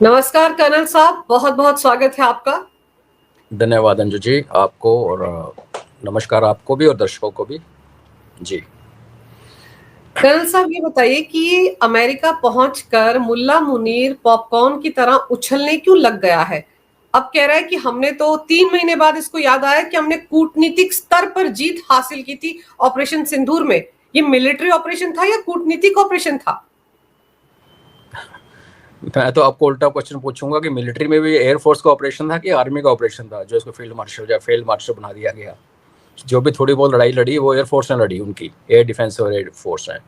नमस्कार कर्नल साहब, बहुत बहुत स्वागत है आपका। धन्यवाद अंजू जी, आपको और नमस्कार आपको भी और दर्शकों को भी जी। कर्नल साहब, ये बताइए कि अमेरिका पहुंचकर मुल्ला मुनीर पॉपकॉर्न की तरह उछलने क्यों लग गया है। अब कह रहा है कि हमने तो 3 महीने बाद इसको याद आया कि हमने कूटनीतिक स्तर पर जीत हासिल की थी ऑपरेशन सिंदूर में। ये मिलिट्री ऑपरेशन था या कूटनीतिक ऑपरेशन था? मैं तो आपको उल्टा क्वेश्चन पूछूंगा कि मिलिट्री में भी एयरफोर्स का ऑपरेशन था कि आर्मी का ऑपरेशन था जो इसको फील्ड मार्शल बना दिया गया। जो भी थोड़ी बहुत लड़ाई लड़ी वो एयरफोर्स ने लड़ी, उनकी एयर डिफेंस और एयर फोर्स है।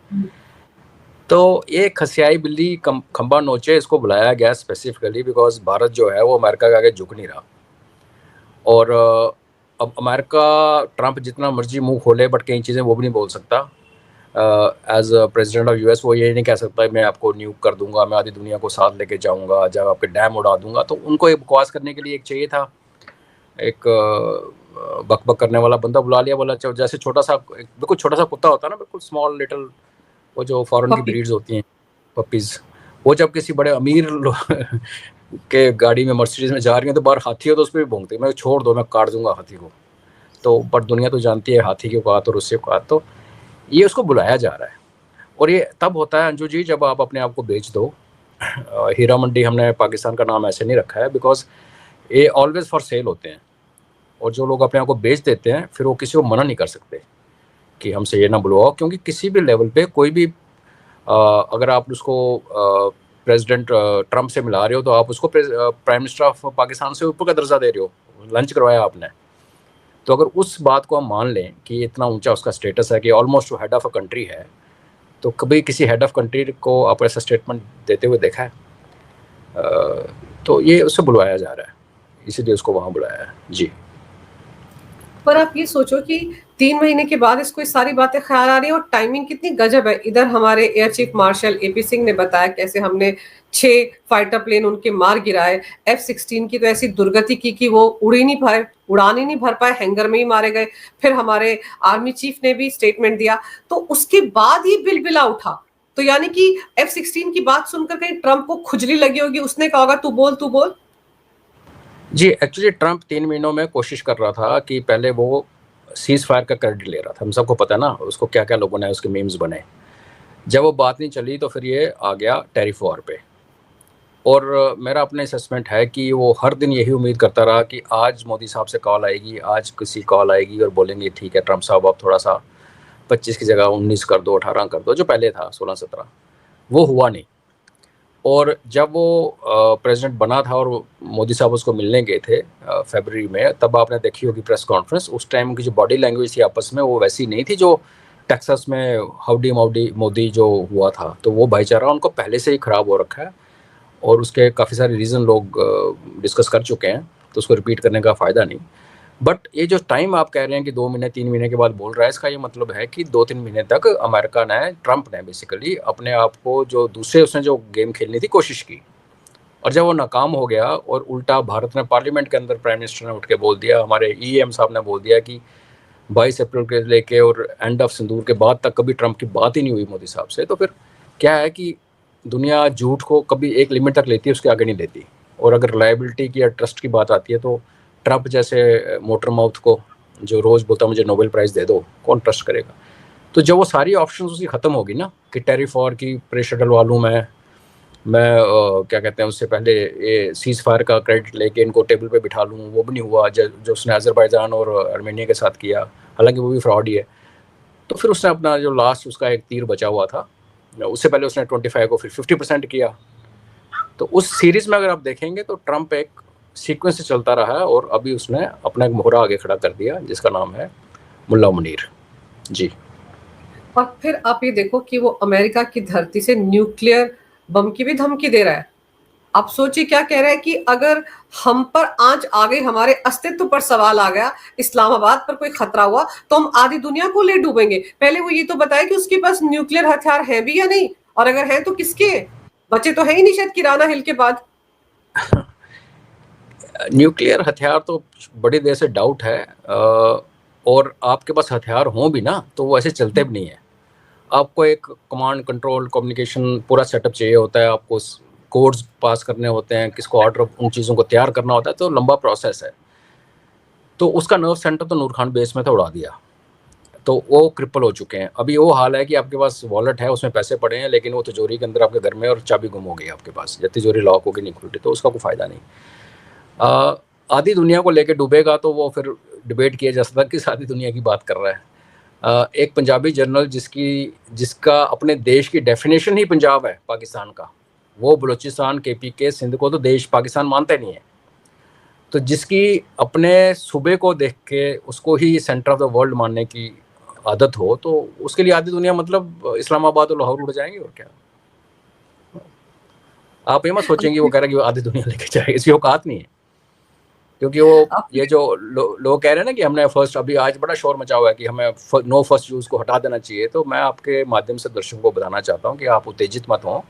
तो ये खसियाई बिल्ली खंबा नोचे इसको बुलाया गया स्पेसिफिकली बिकॉज भारत जो है वो अमेरिका के आगे झुक नहीं रहा। और अब अमेरिका ट्रंप जितना मर्जी मुंह खोले बट कई चीज़ें वो भी नहीं बोल सकता। एज प्रेसिडेंट ऑफ यूएस वो ये नहीं कह सकता मैं आपको न्यूक कर दूंगा, मैं आधी दुनिया को साथ लेके जाऊंगा, जब आपके डैम उड़ा दूंगा। तो उनको एक बकवास करने के लिए एक चाहिए था, एक बक बक करने वाला बंदा बुला लिया। बोला जैसे छोटा सा बिल्कुल छोटा सा कुत्ता होता है ना, बिल्कुल स्मॉल लिटिल, वो जो फॉरेन की पपी। ब्रीड्स होती हैं, पपीज। वो जब किसी बड़े अमीर के गाड़ी में मर्सिडीज में जा रही है तो बाहर हाथी हो तो उस पर भी भोंगते, मैं छोड़ दो मैं काट दूंगा हाथी को। तो पर दुनिया तो जानती है हाथी की औकात और उससे औकात। तो ये उसको बुलाया जा रहा है और ये तब होता है अंजू जी जब आप अपने आप को बेच दो। हीरा मंडी हमने पाकिस्तान का नाम ऐसे नहीं रखा है बिकॉज ये ऑलवेज फॉर सेल होते हैं और जो लोग अपने आप को बेच देते हैं फिर वो किसी को मना नहीं कर सकते कि हमसे ये ना बुलवाओ, क्योंकि किसी भी लेवल पे कोई भी अगर आप उसको प्रेसिडेंट ट्रंप से मिला रहे हो तो आप उसको प्राइम मिनिस्टर ऑफ पाकिस्तान से ऊपर का दर्जा दे रहे हो, लंच करवाया आपने। तो अगर उस बात को हम मान लें कि इतना ऊंचा उसका स्टेटस है कि almost head of a country है, तो कभी किसी हेड ऑफ कंट्री को आप ऐसा स्टेटमेंट देते हुए देखा है? तो ये उससे बुलवाया जा रहा है, इसीलिए उसको वहाँ बुलाया है जी। पर आप ये सोचो कि 3 महीने के बाद इसको ये सारी बातें ख्याल आ रही है और टाइमिंग कितनी गजब है। इधर हमारे air chief marshal AP Singh ने बताया कैसे हमने 6 फाइटर प्लेन उनके मार गिराए। F-16 की तो ऐसी दुर्गति की कि वो उड़ ही नहीं पाए, उड़ान ही नहीं भर पाए, हैंगर में ही मारे गए। फिर हमारे आर्मी चीफ ने भी स्टेटमेंट दिया, तो उसके बाद ही बिलबिला उठा। तो यानी कि F-16 की बात सुनकर कहीं ट्रंप को खुजली लगी होगी, उसने कहा होगा तू बोल तू बोल। जी एक्चुअली ट्रंप 3 महीनों में कोशिश कर रहा था कि पहले वो सीज फायर का क्रेडिट ले रहा था। हम सबको पता है ना उसको क्या क्या लोगों ने उसके मीम्स बने। जब वो बात नहीं चली तो फिर ये आ गया टैरिफ वॉर पे। और मेरा अपना असेसमेंट है कि वो हर दिन यही उम्मीद करता रहा कि आज मोदी साहब से कॉल आएगी, आज किसी कॉल आएगी और बोलेंगे ठीक है ट्रंप साहब आप थोड़ा सा 25 की जगह 19 कर दो, 18 कर दो, जो पहले था 16-17। वो हुआ नहीं। और जब वो प्रेसिडेंट बना था और मोदी साहब उसको मिलने गए थे फरवरी में, तब आपने देखी होगी प्रेस कॉन्फ्रेंस। उस टाइम की जो बॉडी लैंग्वेज थी आपस में वो वैसी नहीं थी जो टेक्सास में हाउडी माउडी मोदी जो हुआ था। तो वो भाईचारा उनको पहले से ही ख़राब हो रखा है और उसके काफ़ी सारे रीज़न लोग डिस्कस कर चुके हैं, तो उसको रिपीट करने का फ़ायदा नहीं। बट ये जो टाइम आप कह रहे हैं कि 2 महीने 3 महीने के बाद बोल रहा है, इसका ये मतलब है कि 2-3 महीने तक अमेरिका ने, ट्रंप ने बेसिकली अपने आप को जो दूसरे उसने जो गेम खेलने की कोशिश की और जब वो नाकाम हो गया और उल्टा भारत ने पार्लियामेंट के अंदर प्राइम मिनिस्टर ने उठ के बोल दिया, हमारे ईएम साहब ने बोल दिया कि 22 अप्रैल के लेके और एंड ऑफ सिंदूर के बाद तक कभी ट्रंप की बात ही नहीं हुई मोदी साहब से। तो फिर क्या है कि दुनिया झूठ को कभी एक लिमिट तक लेती है, उसके आगे नहीं लेती। और अगर रिलायबिलिटी की या ट्रस्ट की बात आती है तो ट्रंप जैसे मोटर माउथ को जो रोज़ बोलता मुझे नोबेल प्राइज़ दे दो, कौन ट्रस्ट करेगा? तो जब वो सारी ऑप्शन उसकी ख़त्म होगी ना कि टैरिफ वॉर की प्रेशर डलवा लूँ मैं क्या कहते हैं उससे पहले ये सीज़ फायर का क्रेडिट लेके इनको टेबल पे बिठा लूँ, वो भी नहीं हुआ। जो उसने अज़रबैजान और आर्मेनिया के साथ किया, हालांकि वो भी फ्रॉड ही है। तो फिर उसने अपना जो लास्ट उसका एक तीर बचा हुआ था, उससे पहले उसने 25 को फिर 50% किया। तो उस सीरीज़ में अगर आप देखेंगे तो ट्रंप एक सीक्वेंस से चलता रहा है और अभी उसने अपना एक मोहरा आगे खड़ा कर दिया जिसका नाम है मुल्ला मुनीर जी। और फिर आप ये देखो कि वो अमेरिका की धरती से न्यूक्लियर बम की भी धमकी दे रहा है। आप सोचिए क्या कह रहा है कि अगर हम पर आंच आ गई, हमारे अस्तित्व पर सवाल आ गया, इस्लामाबाद पर कोई खतरा हुआ, तो हम आधी दुनिया को ले डूबेंगे। पहले वो ये तो बताए कि उसके पास न्यूक्लियर हथियार है भी या नहीं, और अगर है तो किसके हैं? बचे तो है ही नहीं शायद किराना हिल के बाद। न्यूक्लियर हथियार तो बड़ी देर से डाउट है। और आपके पास हथियार हों भी ना तो वो ऐसे चलते भी नहीं है। आपको एक कमांड कंट्रोल कम्युनिकेशन पूरा सेटअप चाहिए होता है। आपको कोड्स पास करने होते हैं, किसको ऑर्डर उन चीज़ों को तैयार करना होता है, तो लंबा प्रोसेस है। तो उसका नर्व सेंटर तो नूर खान बेस में तो उड़ा दिया, तो वो क्रिपल हो चुके हैं। अभी वो हाल है कि आपके पास वॉलेट है, उसमें पैसे पड़े हैं, लेकिन वो तिजोरी के अंदर आपके घर में और चाबी गुम हो गई आपके पास, जब तिजोरी लॉक होगी नहीं खुलती, तो उसका कोई फ़ायदा नहीं। आधी दुनिया को लेकर डूबेगा तो वो फिर डिबेट किया जा सकता है कि आधी दुनिया की बात कर रहा है। एक पंजाबी जर्नल जिसका अपने देश की डेफिनेशन ही पंजाब है पाकिस्तान का, वो बलूचिस्तान, KPK, सिंध को तो देश पाकिस्तान मानते नहीं है, तो जिसकी अपने सूबे को देख के उसको ही सेंटर ऑफ द वर्ल्ड मानने की आदत हो, तो उसके लिए आधी दुनिया मतलब इस्लामाबाद और लाहौर उड़ जाएंगे और क्या। आप ये मत सोचेंगे वो कह रहा है कि वो आधी दुनिया लेके जाएगी, इसकी औकात नहीं है। क्योंकि वो ये जो लोग कह रहे हैं ना कि हमने फर्स्ट, अभी आज बड़ा शोर मचा हुआ है कि हमें नो फर्स्ट यूज़ को हटा देना चाहिए, तो मैं आपके माध्यम से दर्शकों को बताना चाहता हूँ कि आप उत्तेजित मत हों।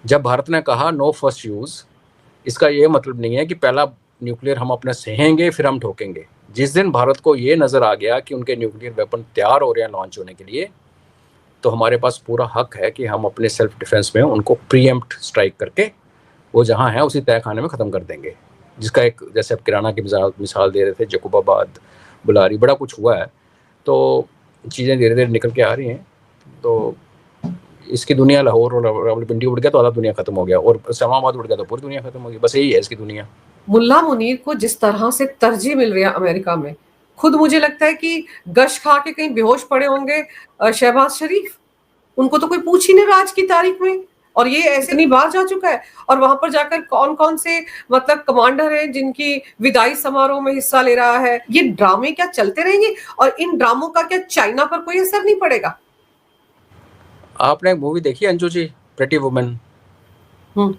जब भारत ने कहा नो फर्स्ट यूज़, इसका ये मतलब नहीं है कि पहला न्यूक्लियर हम अपने सहेंगे फिर हम ठोकेंगे। जिस दिन भारत को ये नज़र आ गया कि उनके न्यूक्लियर वेपन तैयार हो रहे हैं लॉन्च होने के लिए, तो हमारे पास पूरा हक है कि हम अपने सेल्फ डिफेंस में उनको प्रीएम्प्ट स्ट्राइक करके वो जहाँ हैं उसी तय खाने में ख़त्म कर देंगे। जिसका एक, जैसे आप किराना की मिसाल दे रहे थे, जकूबाबाद, बुलारी, बड़ा कुछ हुआ है, तो चीज़ें धीरे धीरे निकल के आ रही हैं। तो इसकी दुनिया, लाहौर और रावलपिंडी उड़ गया तो आधा दुनिया खत्म हो गया, और इस्लामाबाद उड़ गया तो पूरी दुनिया खत्म हो गई। बस यही है इसकी दुनिया। मुल्ला मुनीर को जिस तरह से तरजीह मिल रही है अमेरिका में, खुद मुझे लगता है कि गश खा के कहीं बेहोश पड़े होंगे शहबाज शरीफ। उनको तो कोई पूछ ही नहीं रहा आज की तारीख में, और ये ऐसे नहीं बाहर जा चुका है। और वहां पर जाकर कौन कौन से मतलब कमांडर हैं जिनकी विदाई समारोह में हिस्सा ले रहा है। ये ड्रामे क्या चलते रहेंगे, और इन ड्रामों का क्या चाइना पर कोई असर नहीं पड़ेगा? आपने एक मूवी देखी है अंजू जी, प्रेटी वुमेन? हम्म।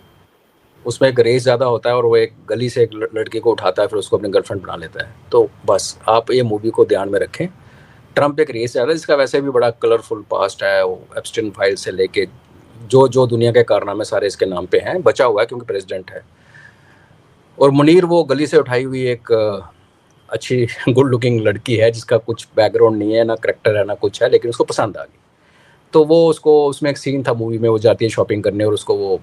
उसमें एक रेस ज़्यादा होता है और वो एक गली से एक लड़की को उठाता है, फिर उसको अपनी गर्लफ्रेंड बना लेता है। तो बस आप ये मूवी को ध्यान में रखें। ट्रंप एक रेस ज़्यादा, जिसका वैसे भी बड़ा कलरफुल पास्ट है। वो एप्स्टीन फाइल से लेके जो दुनिया के कारनामे सारे इसके नाम पे हैं, बचा हुआ है क्योंकि प्रेसिडेंट है। और मुनीर वो गली से उठाई हुई एक अच्छी गुड लुकिंग लड़की है, जिसका कुछ बैकग्राउंड नहीं है, ना करेक्टर है, ना कुछ है, लेकिन उसको पसंद आ गई। तो वो उसको, उसमें एक सीन था मूवी में, वो जाती है शॉपिंग करने और उसको वो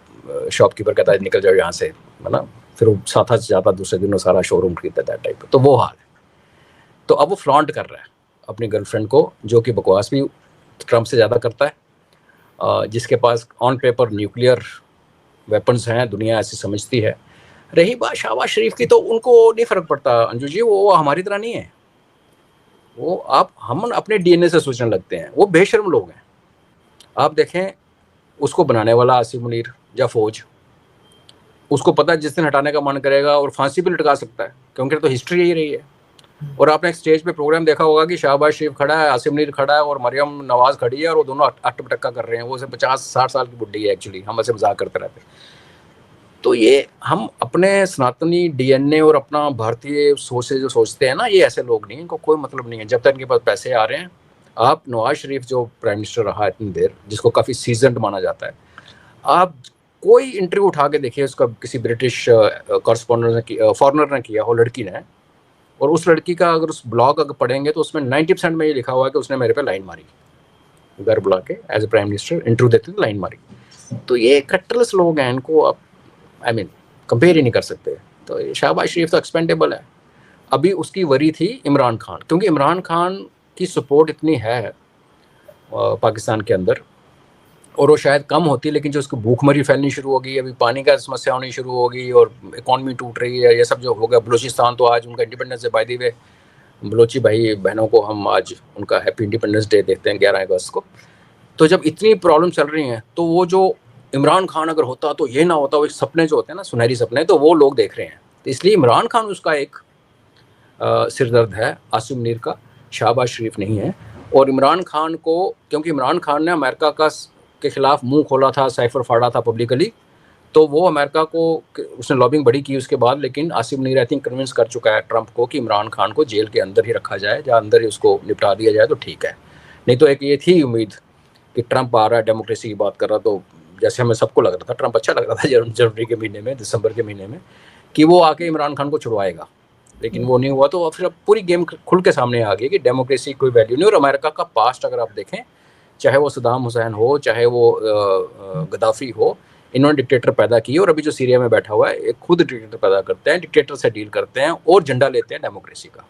शॉपकीपर कहता है निकल जाओ यहाँ से, है ना। फिर वो साथ जाता, दूसरे दिन वो सारा शोरूम खरीदता है टाइप। तो वो हाल है। तो अब वो फ्लॉन्ट कर रहा है अपनी गर्लफ्रेंड को, जो कि बकवास भी ट्रंप से ज़्यादा करता है, जिसके pass on paper nuclear weapons हैं, दुनिया ऐसी समझती है। रही बात शहबाज शरीफ की, तो उनको नहीं फ़र्क पड़ता अंजू जी, वो हमारी तरह नहीं है। वो हम अपने DNA से सोचने लगते हैं। वो बेशर्म लोग हैं। आप देखें, उसको बनाने वाला आसिम मुनीर या फौज, उसको पता है जिस दिन हटाने का मन करेगा और फांसी भी लटका सकता है, क्योंकि तो हिस्ट्री यही रही है। और आपने एक स्टेज पे प्रोग्राम देखा होगा कि शहबाज शरीफ खड़ा है, आसिम मुनीर खड़ा है और मरियम नवाज खड़ी है, और वो दोनों अटपटक्का कर रहे हैं। वो 50-60 साल की बुढ़ी है एक्चुअली, हम ऐसे मजाक करते रहते हैं। तो ये हम अपने सनातनी DNA और अपना भारतीय सोच से जो सोचते हैं ना, ये ऐसे लोग नहीं, इनको कोई मतलब नहीं है। जब तक इनके पास पैसे आ रहे हैं, आप नवाज शरीफ जो प्राइम मिनिस्टर रहा इतनी देर, जिसको काफ़ी सीजन्ड माना जाता है, आप कोई इंटरव्यू उठा के देखिए उसका, किसी ब्रिटिश कॉरस्पॉन्डेंट ने, फॉरनर ने किया हो, लड़की ने, और उस लड़की का अगर उस ब्लॉग अगर पढ़ेंगे तो उसमें 90% में ये लिखा हुआ है कि उसने मेरे पे लाइन मारी, घर बुला के as a prime minister interview देते थे, लाइन मारी। तो ये कट्टरलेस लोग हैं, इनको आप कंपेयर ही नहीं कर सकते। तो शहबाज शरीफ तो एक्सपेंडेबल है। अभी उसकी वरी थी इमरान खान, क्योंकि इमरान खान की सपोर्ट इतनी है पाकिस्तान के अंदर, और वो शायद कम होती, लेकिन जो उसको भूखमरी फैलनी शुरू हो गई, अभी पानी का समस्या होनी शुरू हो गई, और इकॉनमी टूट रही है, ये सब जो हो गया। बलूचिस्तान तो आज उनका independence day, by the way Balochi भाई बहनों को हम आज उनका हैप्पी इंडिपेंडेंस डे देखते हैं 11 अगस्त को। तो जब इतनी प्रॉब्लम चल रही हैं, तो वो जो इमरान खान अगर होता तो ये ना होता, वो सपने जो होते हैं ना, सुनहरी सपने, तो वो लोग देख रहे हैं। तो इसलिए इमरान खान उसका एक सिरदर्द है, आसिम मुनीर का शहबाज शरीफ नहीं है। और इमरान खान को, क्योंकि इमरान खान ने अमेरिका के खिलाफ मुंह खोला था, साइफर फाड़ा था पब्लिकली, तो वो अमेरिका को, उसने लॉबिंग बड़ी की उसके बाद, लेकिन Asim Munir I think convince कर चुका है ट्रंप को कि इमरान खान को जेल के अंदर ही रखा जाए, या अंदर ही उसको निपटा दिया जाए तो ठीक है। नहीं तो एक ये थी उम्मीद कि ट्रंप आ रहा है, डेमोक्रेसी की बात कर रहा, तो जैसे हमें सबको लग रहा था ट्रंप अच्छा लग रहा था जनवरी के महीने में, दिसंबर के महीने में, कि वो आके इमरान खान को छुड़वाएगा, लेकिन वो नहीं हुआ। तो फिर अब पूरी गेम खुल के सामने आ गई कि डेमोक्रेसी कोई वैल्यू नहीं। और अमेरिका का पास्ट अगर आप देखें, चाहे वो सद्दाम हुसैन हो, चाहे वो गद्दाफी हो, इन्होंने डिक्टेटर पैदा किए और अभी जो सीरिया में बैठा हुआ है एक खुद डिक्टेटर पैदा करते हैं, डिक्टेटर से डील करते हैं और झंडा लेते हैं डेमोक्रेसी का।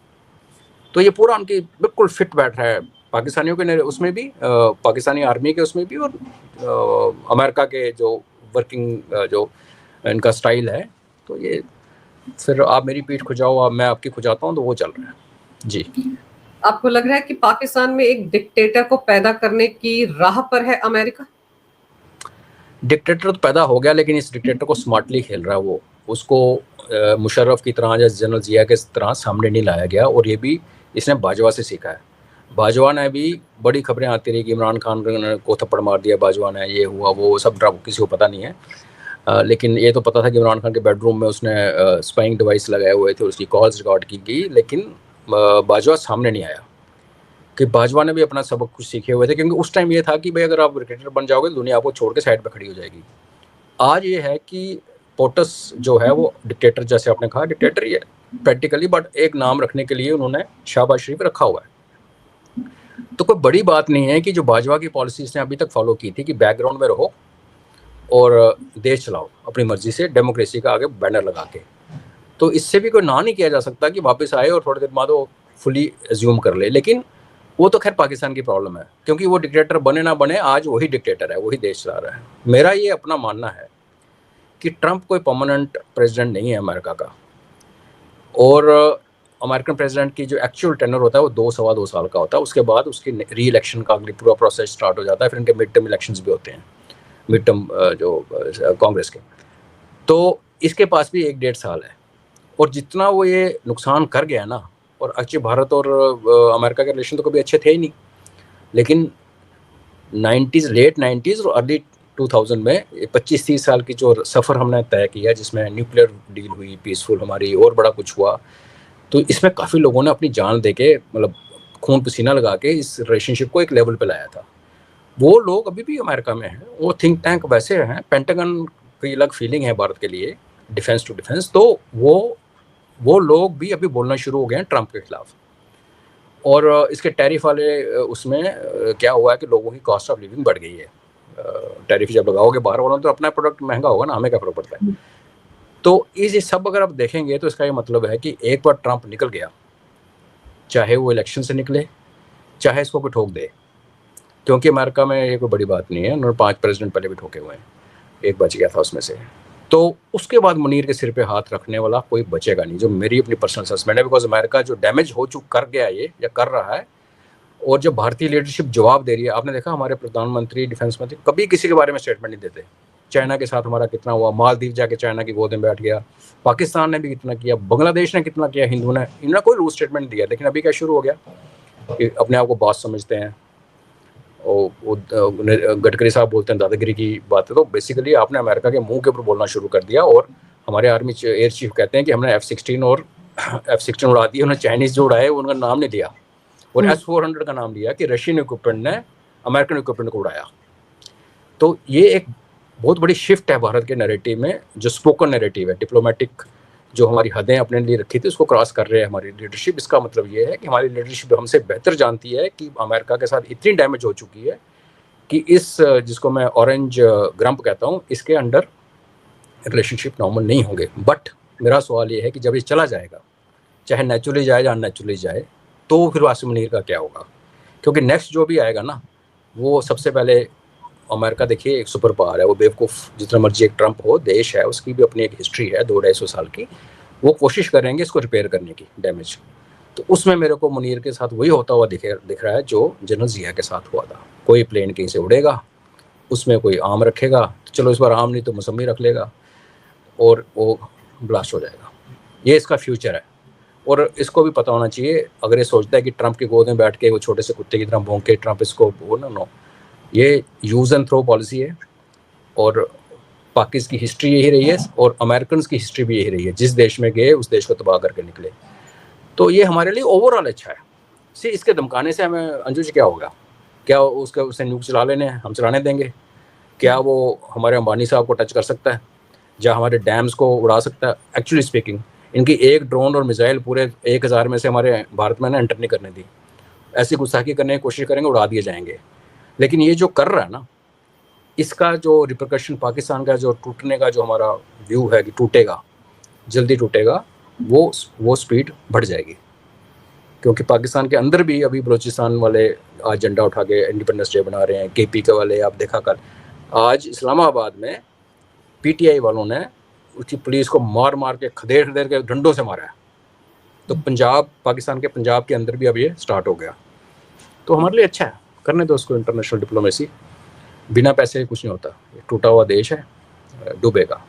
तो ये पूरा उनकी बिल्कुल फिट बैठ रहा है पाकिस्तानियों के उसमें भी, पाकिस्तानी आर्मी के उसमें भी, और अमेरिका के जो वर्किंग जो इनका स्टाइल है। तो ये फिर आप मेरी पीठ खुजाओ, अब मैं आपकी खुजाता हूँ, तो वो चल रहा है जी। आपको लग रहा है कि पाकिस्तान में एक डिक्टेटर को पैदा करने की राह पर है अमेरिका? डिक्टेटर तो पैदा हो गया, लेकिन इस डिक्टेटर को स्मार्टली खेल रहा है वो। उसको मुशर्रफ की तरह या जनरल जिया के तरह सामने नहीं लाया गया, और ये भी इसने बाजवा से सीखा है। बाजवा ने भी बड़ी खबरें आती रही कि इमरान खान को थप्पड़ मार दिया बाजवा ने, ये हुआ वो सब, ड्रामा किसी को पता नहीं है। लेकिन ये तो पता था कि इमरान खान के बेडरूम में उसने स्पाइंग डिवाइस लगाए हुए थे, उसकी कॉल्स रिकॉर्ड की गई, लेकिन बाजवा सामने नहीं आया कि बाजवा ने भी अपना सबक कुछ सीखे हुए थे। क्योंकि उस टाइम ये था कि भाई अगर आप क्रिकेटर बन जाओगे तो दुनिया आपको छोड़ के साइड पर खड़ी हो जाएगी। आज ये है कि पोटस जो है वो डिक्टेटर, जैसे आपने कहा डिक्टेटर ही है प्रैक्टिकली, बट एक नाम रखने के लिए उन्होंने शहबाज शरीफ रखा हुआ है। तो कोई बड़ी बात नहीं है कि जो बाजवा की पॉलिसीज ने अभी तक फॉलो की थी कि बैकग्राउंड में रहो और देश चलाओ अपनी मर्जी से, डेमोक्रेसी का आगे बैनर लगा के, तो इससे भी कोई ना नहीं किया जा सकता कि वापस आए और थोड़ी देर बाद वो फुली एज्यूम कर ले। लेकिन वो तो खैर पाकिस्तान की प्रॉब्लम है, क्योंकि वो डिक्टेटर बने ना बने, आज वही डिक्टेटर है, वही देश चला रहा है। मेरा ये अपना मानना है कि ट्रंप कोई परमानेंट प्रेसिडेंट नहीं है अमेरिका का, और अमेरिकन प्रेसिडेंट की जो एक्चुअल टेनर होता है वो 2 सवा 2 साल का होता है। उसके बाद उसकी री इलेक्शन का अगली पूरा प्रोसेस स्टार्ट हो जाता है। फिर इनके मिड टर्म इलेक्शंस भी होते हैं, मिड टर्म जो कांग्रेस के। तो इसके पास भी 1-1.5 साल है, और जितना वो ये नुकसान कर गया ना, और अच्छे भारत और अमेरिका के रिलेशन तो कभी अच्छे थे ही नहीं, लेकिन 90s, लेट 90s और अर्ली 2000 में 25-30 साल की जो सफ़र हमने तय किया, जिसमें न्यूक्लियर डील हुई पीसफुल हमारी, और बड़ा कुछ हुआ, तो इसमें काफ़ी लोगों ने अपनी जान दे के, मतलब खून पसीना लगा के इस रिलेशनशिप को एक लेवल पे लाया था। वो लोग अभी भी अमेरिका में हैं, वो थिंक टैंक वैसे हैं, पेंटागन की अलग फीलिंग है भारत के लिए, डिफेंस टू डिफेंस। तो वो लोग भी अभी बोलना शुरू हो गए हैं ट्रंप के खिलाफ। और इसके टैरिफ वाले उसमें क्या हुआ है कि लोगों की कॉस्ट ऑफ लिविंग बढ़ गई है। टैरिफ जब लगाओगे बाहर वालों, तो अपना प्रोडक्ट महंगा होगा ना, हमें क्या फर्क पड़ता है। तो ये सब अगर आप देखेंगे तो इसका ये मतलब है कि एक बार ट्रंप निकल गया, चाहे वो इलेक्शन से निकले, चाहे इसको कोई ठोक दे, क्योंकि अमेरिका में ये कोई बड़ी बात नहीं है, उन्होंने 5 प्रेसिडेंट पहले भी ठोके हुए हैं, एक बच गया था उसमें से। तो उसके बाद मुनीर के सिर पे हाथ रखने वाला कोई बचेगा नहीं, जो मेरी अपनी पर्सनल असेसमेंट है। बिकॉज अमेरिका जो डैमेज हो चुका कर गया ये, या कर रहा है, और जब भारतीय लीडरशिप जवाब दे रही है, आपने देखा हमारे प्रधानमंत्री, डिफेंस मंत्री कभी किसी के बारे में स्टेटमेंट नहीं देते। चाइना के साथ हमारा कितना हुआ, मालदीव जाके चाइना की गोद में बैठ गया, पाकिस्तान ने भी कितना किया, बांग्लादेश ने कितना किया, हिंदू ने, इन्होंने कोई रूल स्टेटमेंट दिया। लेकिन अभी क्या शुरू हो गया कि अपने आप को बॉस समझते हैं, गडकरी साहब बोलते हैं दादागिरी की बात है। तो बेसिकली आपने अमेरिका के मुंह के ऊपर बोलना शुरू कर दिया। और हमारे आर्मी एयर चीफ कहते हैं कि हमने F-16 और F-16 उड़ा दी, उन्होंने चाइनीज जो उड़ाए उनका नाम नहीं दिया, और S-400 का नाम लिया कि रशियन इक्विपमेंट ने अमेरिकन इक्विपमेंट को उड़ाया। तो ये एक बहुत बड़ी शिफ्ट है भारत के नैरेटिव में, जो स्पोकन नैरेटिव है, डिप्लोमेटिक जो हमारी हदें अपने लिए रखी थी उसको क्रॉस कर रहे हैं हमारी लीडरशिप। इसका मतलब ये है कि हमारी लीडरशिप हमसे बेहतर जानती है कि अमेरिका के साथ इतनी डैमेज हो चुकी है कि इस जिसको मैं ऑरेंज ग्रम्प कहता हूँ, इसके अंडर रिलेशनशिप नॉर्मल नहीं होंगे। बट मेरा सवाल ये है कि जब ये चला जाएगा, चाहे नेचुरली जाए या अननेचुरली जाए, तो फिर वासिम मुनीर का क्या होगा? क्योंकि नेक्स्ट जो भी आएगा ना, वो सबसे पहले अमेरिका देखिए एक सुपर पावर है, वो बेवकूफ़ जितना मर्जी एक ट्रंप हो, देश है, उसकी भी अपनी एक हिस्ट्री है 200-250 साल की। वो कोशिश करेंगे इसको रिपेयर करने की, डैमेज। तो उसमें मेरे को मुनीर के साथ वही होता हुआ दिख रहा है जो जनरल जिया के साथ हुआ था। कोई प्लेन कहीं से उड़ेगा, उसमें कोई आम रखेगा, तो चलो इस बार आम नहीं तो मौसमी रख लेगा, और वो ब्लास्ट हो जाएगा। ये इसका फ्यूचर है, और इसको भी पता होना चाहिए। अगर ये सोचता है कि ट्रंप की गोद में बैठ के वो छोटे से कुत्ते की तरह भौंक के ट्रंप इसको, वो नो, ये यूज़ एंड थ्रो पॉलिसी है। और पाकिस्तान की हिस्ट्री यही रही है, और अमेरिकन की हिस्ट्री भी यही रही है, जिस देश में गए उस देश को तबाह करके निकले। तो ये हमारे लिए ओवरऑल अच्छा है। सी इसके धमकाने से हमें अंजू जी क्या होगा? क्या उसे न्यूक चला लेने हैं, हम चलाने देंगे? क्या वो हमारे अंबानी साहब को टच कर सकता है, या हमारे डैम्स को उड़ा सकता है? एक्चुअली स्पीकिंग, इनकी एक ड्रोन और मिसाइल पूरे 1000 में से हमारे भारत में ना एंटर नहीं करने दी। ऐसी गुस्ताखी करने की कोशिश करेंगे, उड़ा दिए जाएंगे। लेकिन ये जो कर रहा है ना, इसका जो रिपरकशन पाकिस्तान का जो टूटने का जो हमारा व्यू है कि टूटेगा, जल्दी टूटेगा, वो स्पीड बढ़ जाएगी। क्योंकि पाकिस्तान के अंदर भी अभी बलूचिस्तान वाले आज झंडा उठा के इंडिपेंडेंस डे बना रहे हैं, केपी के वाले आप देखा कल, आज इस्लामाबाद में पीटीआई वालों ने उसकी पुलिस को मार मार के खदेड़ खदेड़ के डंडों से मारा है। तो पंजाब, पाकिस्तान के पंजाब के अंदर भी अब ये स्टार्ट हो गया। तो हमारे लिए अच्छा है, करने दो उसको इंटरनेशनल डिप्लोमेसी, बिना पैसे कुछ नहीं होता, टूटा हुआ देश है, डूबेगा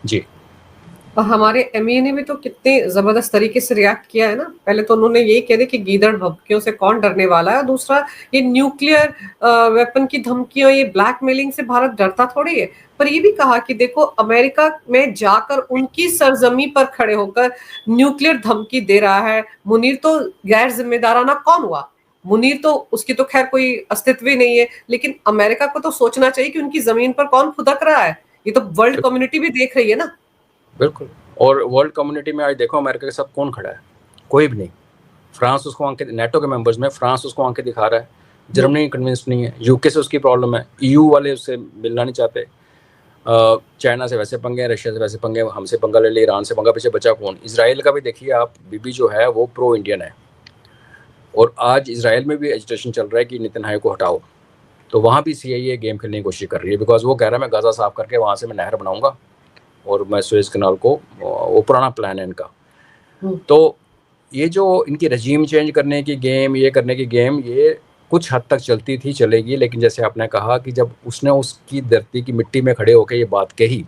जी। और हमारे एमईए ने भी तो कितने जबरदस्त तरीके से रिएक्ट किया है ना। पहले तो उन्होंने यही कह दिया कि गीदड़ धमकियों से कौन डरने वाला है, और दूसरा ये न्यूक्लियर वेपन की धमकियों, ये ब्लैकमेलिंग से भारत डरता थोड़ी है। पर ये भी कहा कि देखो अमेरिका में जाकर उनकी सरजमी पर खड़े होकर न्यूक्लियर धमकी दे रहा है मुनीर, तो गैर जिम्मेदाराना कौन हुआ? मुनीर तो, उसकी तो खैर कोई अस्तित्व ही नहीं है, लेकिन अमेरिका को तो सोचना चाहिए कि उनकी जमीन पर कौन खुदक रहा है। ये तो वर्ल्ड कम्युनिटी भी देख रही है ना। बिल्कुल, और वर्ल्ड कम्युनिटी में आज देखो अमेरिका के साथ कौन खड़ा है? कोई भी नहीं। फ्रांस उसको आंखें, नेटो के मेंबर्स में फ्रांस उसको आंखें दिखा रहा है, जर्मनी कन्विंस नहीं है, यूके से उसकी प्रॉब्लम है, ईयू वाले उससे मिलना नहीं चाहते, चाइना से वैसे पंगे, रशिया से वैसे पंगे, हमसे पंगा ले ले, ईरान से पंगा, पीछे बचा कौन? इसराइल का भी देखिए आप, बीबी जो है वो प्रो इंडियन है, और आज इसराइल में भी एजिटेशन चल रहा है कि नेतन्याहू को हटाओ। तो वहाँ भी सीआईए गेम खेलने की कोशिश कर रही है, बिकॉज वो कह रहा है मैं गाजा साफ करके वहाँ से मैं नहर बनाऊंगा और मैं सुएज कनाल को, वो पुराना प्लान है इनका। तो ये जो इनकी रजीम चेंज करने की गेम, ये करने की गेम, ये कुछ हद तक चलती थी, चलेगी, लेकिन जैसे आपने कहा कि जब उसने उसकी धरती की मिट्टी में खड़े होकर ये बात कही,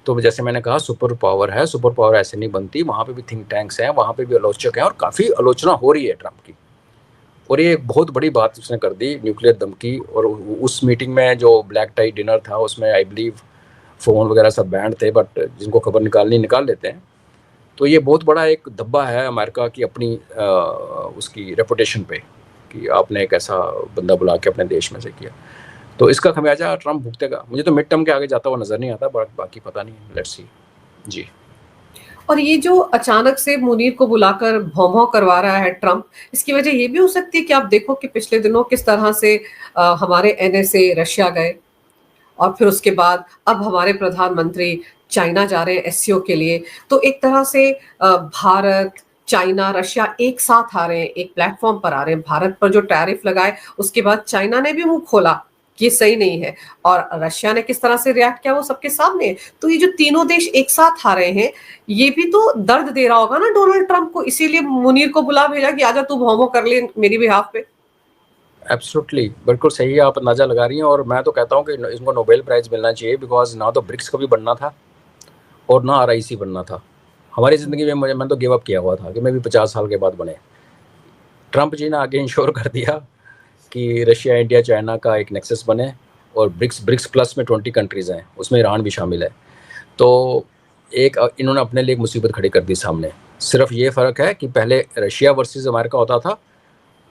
तो जैसे मैंने कहा सुपर पावर है, सुपर पावर ऐसे नहीं बनती, वहाँ पे भी थिंक टैंक्स हैं, वहाँ पे भी आलोचक हैं, और काफ़ी आलोचना हो रही है ट्रंप की। और ये एक बहुत बड़ी बात उसने कर दी, न्यूक्लियर धमकी। और उस मीटिंग में जो ब्लैक टाई डिनर था उसमें आई बिलीव फ़ोन वगैरह सब बैंड थे, बट जिनको खबर निकालनी निकाल लेते हैं। तो ये बहुत बड़ा एक धब्बा है अमेरिका की अपनी उसकी रेपुटेशन पे, कि आपने एक ऐसा बंदा बुला के अपने देश में से किया। तो इसका खमियाजा ट्रंप भुगतेगा। मुझे तो मिड टर्म के आगे जाता हुआ नज़र नहीं आता, बाकी पता नहीं, लेट्स सी जी। और ये जो अचानक से मुनीर को बुलाकर भौं-भौं करवा रहा है ट्रंप, इसकी वजह ये भी हो सकती है कि आप देखो कि पिछले दिनों किस तरह से हमारे एनएसए रशिया गए, और फिर उसके बाद अब हमारे प्रधानमंत्री चाइना जा रहे हैं एससीओ के लिए। तो एक तरह से भारत, चाइना, रशिया एक साथ आ रहे हैं, एक प्लेटफॉर्म पर आ रहे हैं। भारत पर जो टैरिफ लगाए, उसके बाद चाइना ने भी मुंह खोला कि ये सही नहीं है, और रशिया ने किस तरह से रिएक्ट किया वो सबके सामने है। तो ये जो तीनों देश एक साथ आ रहे हैं, ये भी तो दर्द दे रहा होगा ना डोनाल्ड ट्रंप को, इसीलिए मुनीर को बुला भेजा कि आजा तू भौं-भौं कर ले मेरी बिहाफ पे। एब्सोल्युटली, बिल्कुल सही है, आप अंदाजा लगा रही हैं। और मैं तो कहता हूँ कि इसको नोबेल प्राइज़ मिलना चाहिए, बिकॉज ना तो ब्रिक्स कभी बनना था और ना आरआईसी बनना था हमारी ज़िंदगी में। मैंने तो गिव अप किया हुआ था कि मैं भी 50 साल के बाद बने। ट्रंप जी ने आगे इंश्योर कर दिया कि रशिया, इंडिया, चाइना का एक नेक्सस बने, और ब्रिक्स प्लस में 20 कंट्रीज़ हैं, उसमें ईरान भी शामिल है। तो एक इन्होंने अपने लिए एक मुसीबत खड़ी कर दी सामने। सिर्फ ये फ़र्क है कि पहले रशिया वर्सेस अमेरिका होता था,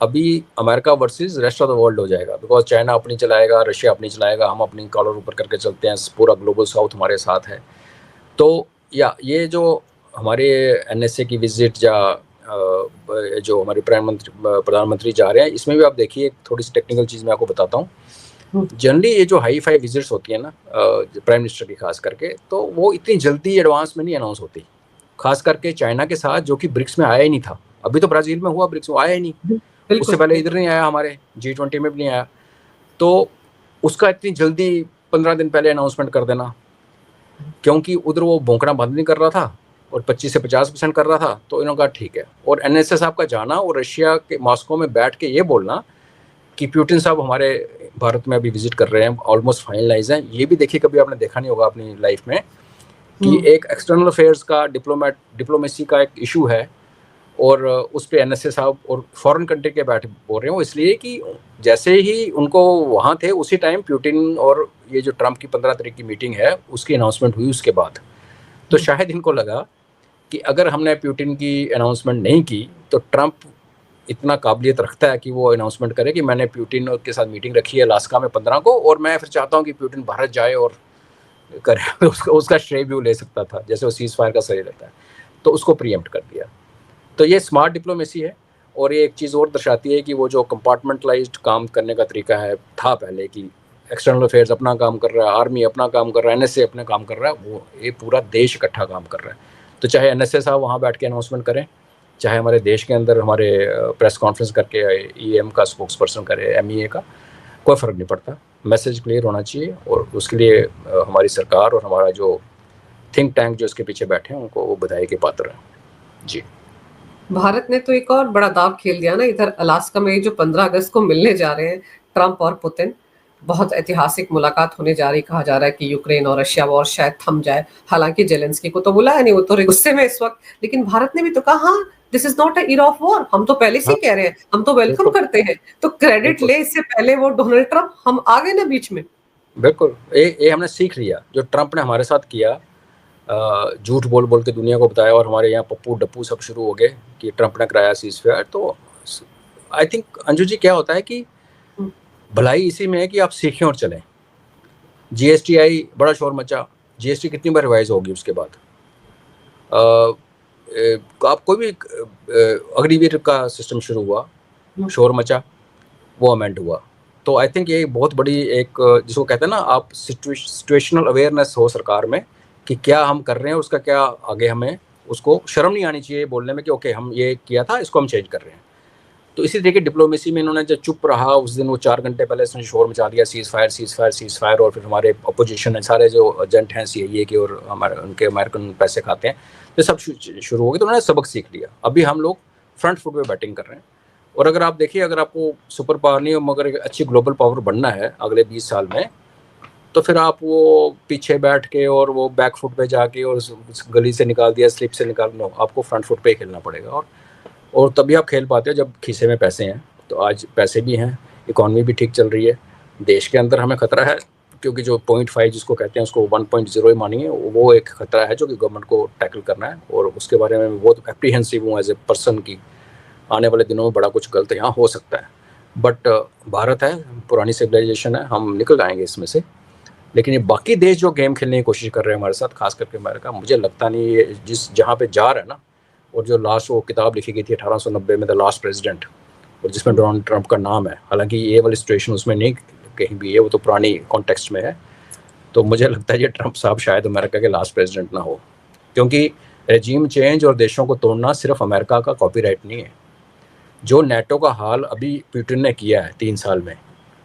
अभी America versus rest of the world हो जाएगा, बिकॉज चाइना अपनी चलाएगा, रशिया अपनी चलाएगा, हम अपनी कॉलर ऊपर करके चलते हैं, पूरा ग्लोबल साउथ हमारे साथ है। तो या ये जो हमारे एनएसए की विजिट, या जो हमारे प्रधानमंत्री जा रहे हैं, इसमें भी आप देखिए थोड़ी सी टेक्निकल चीज़ मैं आपको बताता हूँ। जनरली ये जो हाई फाई विजिट्स होती है ना प्राइम मिनिस्टर की खास करके, तो वो इतनी जल्दी एडवांस में नहीं अनाउंस होती, खास करके चाइना के साथ, जो कि ब्रिक्स में आया ही नहीं था। अभी तो ब्राज़ील में हुआ, ब्रिक्स में आया ही नहीं, उससे पहले इधर नहीं आया, हमारे G20 में भी नहीं आया। तो उसका इतनी जल्दी 15 दिन पहले अनाउंसमेंट कर देना, क्योंकि उधर वो भौंकना बंद नहीं कर रहा था और 25 से 50% कर रहा था, तो इन्होंने कहा ठीक है। और एनएसए साहब का जाना और रशिया के मॉस्को में बैठ के ये बोलना कि पुतिन साहब हमारे भारत में अभी विजिट कर रहे हैं, ऑलमोस्ट फाइनलाइज हैं, ये भी देखिए कभी आपने देखा नहीं होगा अपनी लाइफ में, कि एक एक्सटर्नल अफेयर्स का डिप्लोमेसी का एक इशू है, और उस पर एनएसए साहब और फॉरेन कंट्री के बैठ बोल रहे हो, इसलिए कि जैसे ही उनको वहाँ थे उसी टाइम पुतिन और ये जो ट्रंप की 15 तारीख की मीटिंग है उसकी अनाउंसमेंट हुई उसके बाद। तो शायद इनको लगा कि अगर हमने पुतिन की अनाउंसमेंट नहीं की तो ट्रंप इतना काबिलियत रखता है कि वो अनाउंसमेंट करे कि मैंने पुतिन के साथ मीटिंग रखी है अलास्का में 15 को, और मैं फिर चाहता हूँ कि पुतिन भारत जाए और करे। उसका श्रेय भी वो ले सकता था, जैसे वो सीज फायर का श्रेय लेता है, तो उसको प्रीएम्प्ट कर दिया। तो ये स्मार्ट डिप्लोमेसी है। और ये एक चीज़ और दर्शाती है कि वो जो कंपार्टमेंटलाइज्ड काम करने का तरीका है था पहले, कि एक्सटर्नल अफेयर्स अपना काम कर रहा है, आर्मी अपना काम कर रहा है, एनएसए अपना काम कर रहा है, वो ये पूरा देश इकट्ठा काम कर रहा है। तो चाहे एनएसए साहब वहाँ बैठ के अनाउंसमेंट करें, चाहे हमारे देश के अंदर हमारे प्रेस कॉन्फ्रेंस करके ईएम का स्पोक्स पर्सन करे, एमईए का, कोई फ़र्क नहीं पड़ता, मैसेज क्लियर होना चाहिए। और उसके लिए हमारी सरकार और हमारा जो थिंक टैंक जो इसके पीछे बैठे हैं उनको वो बधाई के पात्र हैं। जी। भारत ने तो एक और बड़ा दाव खेल दिया ना, इधर अलास्का में जो 15 अगस्त को मिलने जा रहे हैं ट्रंप और पुतिन, बहुत ऐतिहासिक मुलाकात होने जा रही, कहा जा रहा है कि यूक्रेन और रशिया वॉर शायद थम जाए। हालांकि जेलेंस्की को तो बुलाया नहीं, वो तो गुस्से में इस वक्त, लेकिन भारत ने भी तो कहा हाँ this is not a year of war, हम तो पहले से हाँ, ही कह रहे हैं, हम तो वेलकम बिल्कुल करते हैं। तो क्रेडिट बिल्कुल ले इससे पहले वो डोनाल्ड ट्रंप, हम आ गए ना बीच में। बिल्कुल, ये हमने सीख लिया जो ट्रंप ने हमारे साथ किया। झूठ बोल बोल के दुनिया को बताया और हमारे यहाँ पप्पू डप्पू सब शुरू हो गए कि ट्रंप ने कराया सीज फायर। तो आई थिंक अंजू जी क्या होता है कि भलाई इसी में है कि आप सीखें और चलें। जीएसटी आई, बड़ा शोर मचा, जीएसटी कितनी बार रिवाइज होगी उसके बाद। आप कोई भी अग्निवीर का सिस्टम शुरू हुआ, शोर मचा, वो अमेंड हुआ। तो आई थिंक ये बहुत बड़ी एक जिसको कहते हैं ना आप सिचुएशनल अवेयरनेस हो सरकार में कि क्या हम कर रहे हैं, उसका क्या आगे हमें उसको शर्म नहीं आनी चाहिए बोलने में कि ओके हम ये किया था, इसको हम चेंज कर रहे हैं। तो इसी तरीके डिप्लोमेसी में इन्होंने जब चुप रहा उस दिन, वो 4 घंटे पहले इसने शोर मचा दिया cease fire cease fire cease fire. और फिर हमारे अपोजिशन है, सारे जो एजेंट हैं सीआईए के और हमारे उनके अमेरिकन पैसे खाते हैं, तो सब शुरू हो गए। तो उन्होंने सबक सीख लिया। अभी हम लोग फ्रंट फुट पे बैटिंग कर रहे हैं। और अगर आप देखिए, अगर आपको सुपर पावर नहीं मगर एक अच्छी ग्लोबल पावर बनना है अगले 20 साल में, तो फिर आप वो पीछे बैठ के और वो बैक फुट पे जाके और उस गली से निकाल दिया, स्लिप से निकाल, नो, आपको फ्रंट फुट पे ही खेलना पड़ेगा। और तभी आप खेल पाते हो जब खीसे में पैसे हैं। तो आज पैसे भी हैं, इकॉनमी भी ठीक चल रही है, देश के अंदर हमें खतरा है क्योंकि जो 0.5 जिसको कहते हैं उसको 1.0 ही मानिए, वो एक खतरा है जो कि गवर्नमेंट को टैकल करना है। और उसके बारे में बहुत एप्रीहेंसिव हूँ एज ए पर्सन की आने वाले दिनों में बड़ा कुछ गलत यहाँ हो सकता है। बट भारत है, पुरानी सिविलाइजेशन है, हम निकल आएंगे इसमें से। लेकिन ये बाकी देश जो गेम खेलने की कोशिश कर रहे हैं हमारे साथ, खास करके अमेरिका, मुझे लगता नहीं ये जिस जहाँ पे जा रहा है ना। और जो लास्ट वो किताब लिखी गई थी 1890 में, द लास्ट प्रेसिडेंट, और जिसमें डोनाल्ड ट्रंप का नाम है, हालांकि ये वाली सिचुएशन उसमें नहीं कहीं भी है, वो तो पुरानी कॉन्टेक्स्ट में है। तो मुझे लगता है ये ट्रंप साहब शायद अमेरिका के लास्ट प्रेसिडेंट ना हो, क्योंकि रेजीम चेंज और देशों को तोड़ना सिर्फ अमेरिका का कॉपीराइट नहीं है। जो नेटो का हाल अभी पुतिन ने किया है 3 साल में,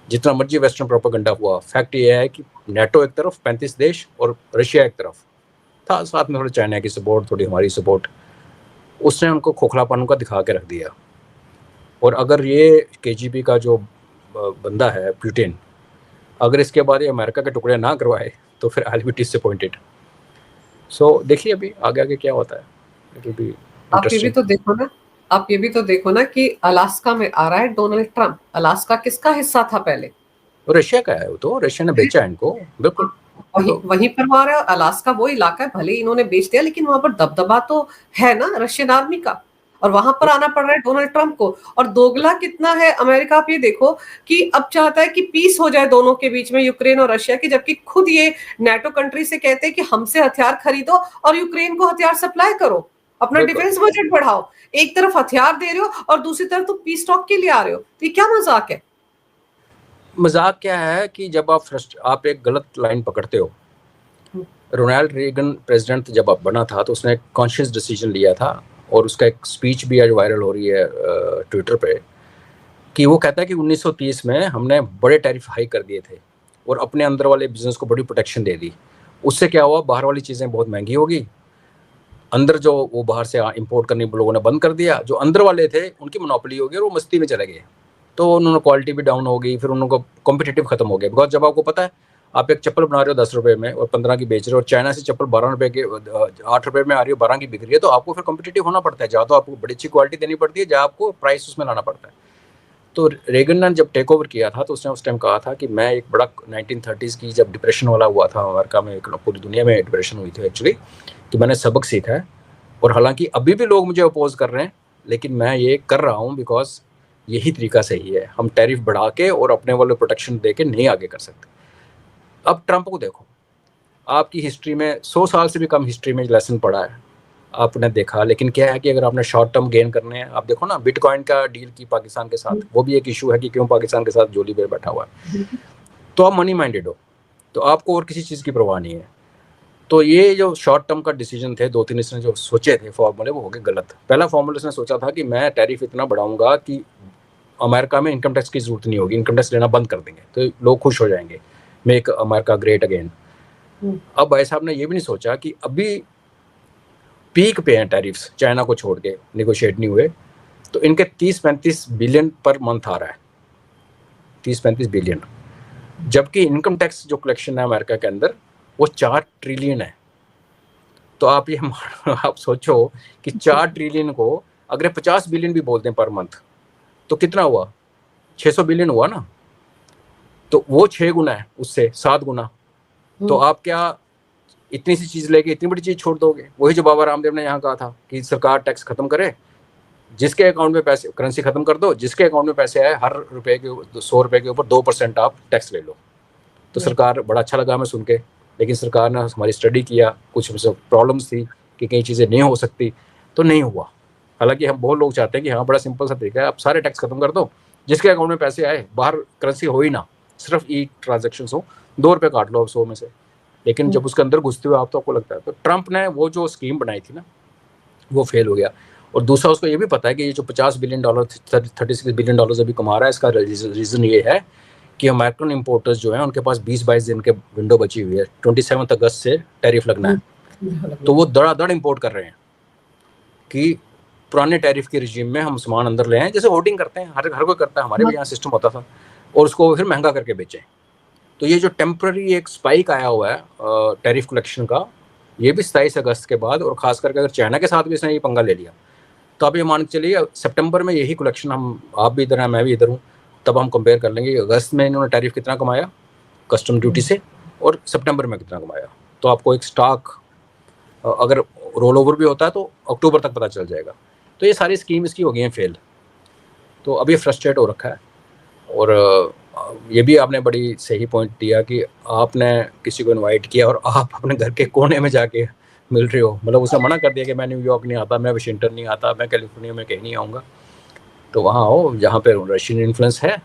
जितना मर्जी वेस्टर्न प्रोपेगेंडा हुआ, फैक्ट ये है कि नेटो एक तरफ 35 देश और रशिया एक तरफ था, साथ में थोड़ी चाइना की सपोर्ट, थोड़ी हमारी सपोर्ट, उसने उनको खोखलापन उनका दिखा के रख दिया। और अगर ये केजीबी का जो बंदा है पुतिन, अगर इसके बाद ये अमेरिका के टुकड़े ना करवाए तो फिर आई विल बी डिसअपॉइंटेड। सो देखिए अभी आगे आगे क्या होता है, इट विल बी आप ये भी इंटरेस्टिंग। तो देखो ना, आप ये भी तो देखो ना कि अलास्का में आ रहा है डोनाल्ड ट्रंप। अलास्का किसका हिस्सा था पहले? रशिया का है, वो तो रशिया ने बेचा है इनको, बिल्कुल। वहीं तो वहीं पर वो आ रहा है। अलास्का वो इलाका है, भले ही इन्होंने बेच दिया, लेकिन वहां पर दबदबा तो है ना रशियन आर्मी का, और वहां पर आना पड़ रहा है डोनाल्ड ट्रंप को। और दोगला कितना है अमेरिका, आप ये देखो कि अब चाहता है कि पीस हो जाए दोनों के बीच में, यूक्रेन और रशिया की, जबकि खुद ये नाटो कंट्री से कहते हैं कि हमसे हथियार खरीदो और यूक्रेन को हथियार सप्लाई करो, अपना बिल्कुल डिफेंस बजट बढ़ाओ। एक तरफ हथियार दे रहे हो और दूसरी तरफ तो पीस टॉक के लिए आ रहे हो, तो ये क्या मजाक है? मजाक क्या है कि जब आप एक गलत लाइन पकड़ते हो। रोनाल्ड रेगन प्रेसिडेंट जब अब बना था तो उसने एक कॉन्शियस डिसीजन लिया था, और उसका एक स्पीच भी आज वायरल हो रही है ट्विटर पे, कि वो कहता है कि 1930 में हमने बड़े टैरिफ हाई कर दिए थे और अपने अंदर वाले बिजनेस को बड़ी प्रोटेक्शन दे दी। उससे क्या हुआ, बाहर वाली चीज़ें बहुत महंगी होगी, अंदर जो वो बाहर से इंपोर्ट करनी लोगों ने बंद कर दिया, जो अंदर वाले थे उनकी मोनोपोली हो गई और वो मस्ती में चले गए। तो उन्होंने क्वालिटी भी डाउन हो गई, फिर उनको कॉम्पिटिटिव खत्म हो गया। बिकॉज जब आपको पता है आप एक चप्पल बना रहे हो 10 रुपये में और 15 की बेच रहे हो, और चाइना से चप्पल 12 रुपये के 8 रुपये में आ रही हो, 12 की बिक रही है, तो आपको फिर कॉम्पिटिटिव होना पड़ता है। जहाँ तो आपको बड़ी अच्छी क्वालिटी देनी पड़ती है, जहाँ आपको प्राइस उसमें लाना पड़ता है। तो रेगन ने जब टेक ओवर किया था तो उसने उस टाइम कहा था कि मैं एक बड़ा 1930s की जब डिप्रेशन वाला हुआ था अमेरिका में, पूरी दुनिया में डिप्रेशन हुई थी एक्चुअली, कि मैंने सबक सीखा है। और हालांकि अभी भी लोग मुझे अपोज कर रहे हैं, लेकिन मैं ये कर रहा हूँ बिकॉज यही तरीका सही है। हम टैरिफ बढ़ा के और अपने वाले प्रोटेक्शन दे के नहीं आगे कर सकते। अब ट्रंप को देखो, आपकी हिस्ट्री में 100 साल से भी कम हिस्ट्री में लेसन पड़ा है, आपने देखा। लेकिन क्या है कि अगर आपने शॉर्ट टर्म गेन करने हैं, आप देखो ना बिटकॉइन का डील की पाकिस्तान के साथ, वो भी एक इशू है कि क्यों पाकिस्तान के साथ जोली पे बैठा हुआ है। तो आप मनी माइंडेड हो, तो आपको और किसी चीज़ की परवाह नहीं है। तो ये जो शॉर्ट टर्म का डिसीजन थे 2-3 इसने जो सोचे थे फॉर्मूले, वो हो गए गलत। पहला फॉर्मूला इसने सोचा था कि मैं टैरिफ इतना बढ़ाऊंगा कि अमेरिका में इनकम टैक्स की जरूरत नहीं होगी, इनकम टैक्स लेना बंद कर देंगे तो लोग खुश हो जाएंगे, मेक अमेरिका ग्रेट अगेन। अब भाई साहब ने ये भी नहीं सोचा कि अभी पीक पे हैं टैरिफ्स, चाइना को छोड़ के निगोशिएट नहीं हुए, तो इनके 30-35 बिलियन पर मंथ आ रहा है, 30-35 बिलियन, जबकि इनकम टैक्स जो कलेक्शन है अमेरिका के अंदर वो 4 ट्रिलियन है। तो आप ये आप सोचो कि 4 ट्रिलियन को अगर 50 बिलियन भी बोलते हैं पर मंथ तो कितना हुआ, 600 बिलियन हुआ ना। तो वो 6 गुना है उससे, 7 गुना। तो आप क्या इतनी सी चीज लेके इतनी बड़ी चीज छोड़ दोगे? वही जो बाबा रामदेव ने यहाँ कहा था कि सरकार टैक्स खत्म करे, जिसके अकाउंट में पैसे, करेंसी खत्म कर दो, जिसके अकाउंट में पैसे आए हर रुपए के 100 रुपए के ऊपर 2% आप टैक्स ले लो। तो सरकार, बड़ा अच्छा लगा हमें सुन के, लेकिन सरकार ने हमारी स्टडी किया, कुछ प्रॉब्लम्स थी कि कई चीज़ें नहीं हो सकती, तो नहीं हुआ। हालांकि हम बहुत लोग चाहते हैं कि हाँ बड़ा सिंपल सा तरीका है, आप सारे टैक्स खत्म कर दो, जिसके अकाउंट में पैसे आए, बाहर करेंसी हो ही ना, सिर्फ ई ट्रांजेक्शन हो, 2 रुपये काट लो अब 100 में से। लेकिन जब उसके अंदर घुसते हुए आप तो आपको लगता है, तो ट्रंप ने वो जो स्कीम बनाई थी ना वो फेल हो गया। और दूसरा उसको ये भी पता है कि ये जो $50 बिलियन 36 बिलियन डॉलर अभी कमा रहा है, इसका रीज़न ये है कि अमेरिकन इंपोर्टर्स जो हैं उनके पास 20-22 दिन के विंडो बची हुई है, 27 अगस्त से टैरिफ लगना है, तो वो दड़ादड़ इंपोर्ट कर रहे हैं कि पुराने टैरिफ के रिजीम में हम सामान अंदर ले आए, जैसे होर्डिंग करते हैं, हर कोई करता है, हमारे भी यहाँ सिस्टम होता था, और उसको फिर महंगा करके बेचें। तो ये जो टेम्पररी एक स्पाइक आया हुआ है टैरिफ कलेक्शन का, ये भी 27 अगस्त के बाद, और खास करके अगर चाइना के साथ भी इसने ये पंगा ले लिया, तो आप ये मान के चलिए सितंबर में यही कलेक्शन, हम आप भी इधर हैं मैं भी इधर हूँ, तब हम कंपेयर कर लेंगे अगस्त में इन्होंने टैरिफ कितना कमाया कस्टम ड्यूटी से और सितंबर में कितना कमाया। तो आपको एक स्टॉक अगर रोल ओवर भी होता है तो अक्टूबर तक पता चल जाएगा। तो ये सारी स्कीम इसकी हो गई हैं फेल, तो अभी फ्रस्ट्रेट हो रखा है। और ये भी आपने बड़ी सही पॉइंट दिया कि आपने किसी को इनवाइट किया और आप अपने घर के कोने में जाके मिल रहे हो, मतलब उसने मना कर दिया कि मैं न्यूयॉर्क नहीं आता, मैं वाशिंगटन नहीं आता, मैं कैलिफोर्निया में कहीं नहीं आऊँगा। तो वहाँ हो जहाँ पे रशियन इन्फ्लुएंस है।